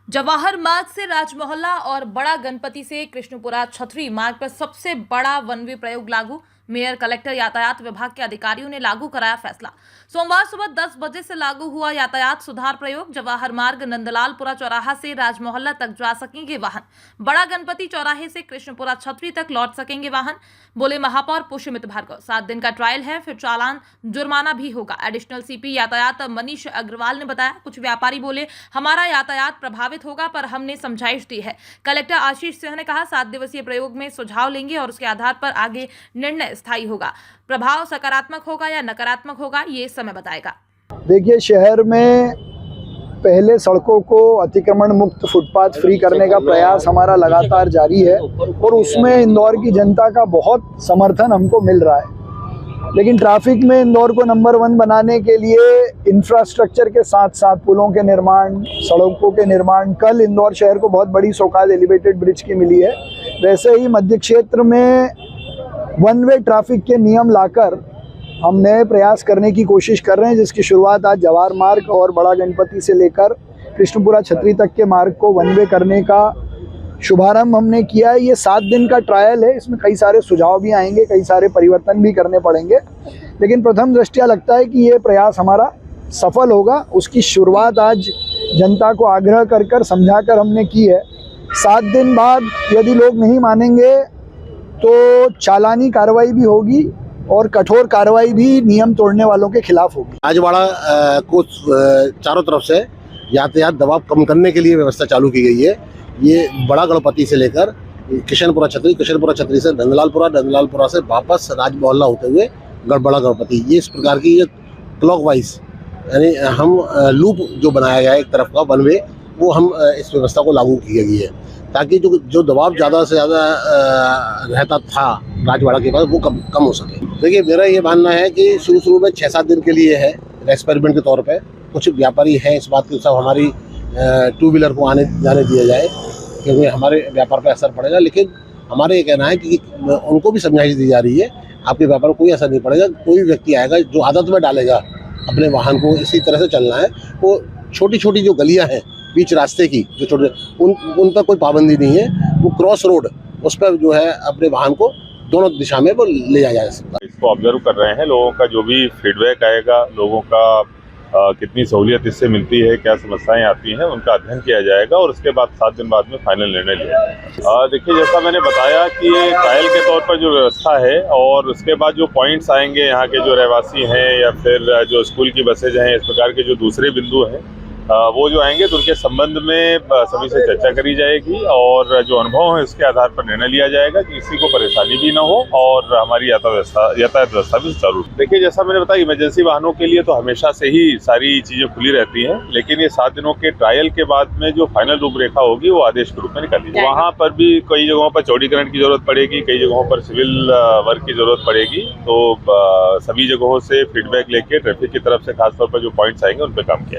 जवाहर मार्ग से राजमोहल्ला और बड़ा गणपति से कृष्णपुरा छतरी मार्ग पर सबसे बड़ा वन वे प्रयोग लागू। मेयर, कलेक्टर, यातायात विभाग के अधिकारियों ने लागू कराया फैसला। सोमवार सुबह 10 बजे से लागू हुआ यातायात सुधार प्रयोग। जवाहर मार्ग नंदलालपुरा चौराहा से राजमोहल्ला तक जा सकेंगे वाहन। बड़ा गणपति चौराहे से कृष्णपुरा छतरी तक लौट सकेंगे वाहन, बोले महापौर पुष्यमित भार्गव। 7 दिन का ट्रायल है, फिर चालान जुर्माना भी होगा। एडिशनल सीपी यातायात मनीष अग्रवाल ने बताया। कुछ व्यापारी बोले हमारा यातायात प्रभावित होगा, पर हमने समझाइश दी है। कलेक्टर आशीष सिंह ने कहा 7 दिवसीय प्रयोग में सुझाव लेंगे और उसके आधार पर आगे निर्णय स्थायी होगा। प्रभाव सकारात्मक होगा या नकारात्मक होगा, ये समय बताएगा। देखिए, शहर में पहले सड़कों को अतिक्रमण मुक्त फुटपाथ फ्री करने का प्रयास हमारा लगातार जारी है और उसमें इंदौर की जनता का बहुत समर्थन हमको मिल रहा है। लेकिन ट्रैफिक में इंदौर को नंबर 1 बनाने के लिए इंफ्रास्ट्रक्चर के साथ साथ पुलों के निर्माण, सड़कों के निर्माण, कल इंदौर शहर को बहुत बड़ी सौगात एलिवेटेड ब्रिज की मिली है, वैसे ही मध्य क्षेत्र में वन वे ट्रैफिक के नियम लाकर हम नए प्रयास करने की कोशिश कर रहे हैं, जिसकी शुरुआत आज जवाहर मार्ग और बड़ा गणपति से लेकर कृष्णपुरा छतरी तक के मार्ग को वन वे करने का शुभारंभ हमने किया है। ये 7 दिन का ट्रायल है, इसमें कई सारे सुझाव भी आएंगे, कई सारे परिवर्तन भी करने पड़ेंगे, लेकिन प्रथम दृष्टया लगता है कि ये प्रयास हमारा सफल होगा। उसकी शुरुआत आज जनता को आग्रह कर समझा कर हमने की है। 7 दिन बाद यदि लोग नहीं मानेंगे तो चालानी कार्रवाई भी होगी और कठोर कार्रवाई भी नियम तोड़ने वालों के खिलाफ होगी। राजवाड़ा को चारों तरफ से यातायात दबाव कम करने के लिए व्यवस्था चालू की गई है। ये बड़ा गणपति से लेकर किशनपुरा छतरी से नंदलालपुरा से वापस राजमोहल्ला होते हुए बड़ा गणपति, ये इस प्रकार की ये क्लॉकवाइज यानी हम लूप जो बनाया गया है एक तरफ का वन वे, वो हम इस व्यवस्था को लागू की गई है ताकि जो दबाव ज़्यादा से ज़्यादा रहता था राजवाड़ा के पास वो कम हो सके। देखिए, मेरा ये मानना है कि शुरू में 6-7 दिन के लिए है एक्सपेरिमेंट के तौर पे। कुछ व्यापारी हैं इस बात की सब हमारी 2 व्हीलर को आने जाने दिया जाए क्योंकि हमारे व्यापार पर असर पड़ेगा, लेकिन हमारे ये कहना है कि उनको भी समझाइश दी जा रही है आपके व्यापार को कोई असर नहीं पड़ेगा। कोई व्यक्ति आएगा जो आदत में डालेगा अपने वाहन को इसी तरह से चलना है, वो छोटी जो गलियाँ हैं बीच रास्ते की, जो छोटे उन पर कोई पाबंदी नहीं है, वो क्रॉस रोड उस पर जो है अपने वाहन को दोनों दिशा में वो ले जाया जा सकता है। इसको ऑब्जर्व कर रहे हैं, लोगों का जो भी फीडबैक आएगा, लोगों का कितनी सहूलियत इससे मिलती है, क्या समस्याएं आती हैं, उनका अध्ययन किया जाएगा और उसके बाद 7 दिन बाद में फाइनल निर्णय लिया जाएगा। देखिए, जैसा मैंने बताया कि ये ट्रायल के तौर पर जो व्यवस्था है और उसके बाद जो पॉइंट्स आएंगे यहाँ के जो रहवासी हैं या फिर जो स्कूल की बसेज हैं, इस प्रकार के जो दूसरे बिंदु हैं वो जो आएंगे तो उनके संबंध में सभी से चर्चा करी जाएगी और जो अनुभव है उसके आधार पर निर्णय लिया जाएगा कि किसी को परेशानी भी ना हो और हमारी यातायात व्यवस्था भी सुचारू। देखिए, जैसा मैंने बताया, इमरजेंसी वाहनों के लिए तो हमेशा से ही सारी चीजें खुली रहती हैं, लेकिन ये 7 दिनों के ट्रायल के बाद में जो फाइनल रूपरेखा होगी वो आदेश के रूप में निकाली जाएगी। वहाँ पर भी कई जगहों पर चौड़ीकरण की जरूरत पड़ेगी, कई जगहों पर सिविल वर्क की जरूरत पड़ेगी, तो सभी जगहों से फीडबैक लेके ट्रैफिक की तरफ से खासतौर पर जो पॉइंट्स आएंगे उन पर काम किया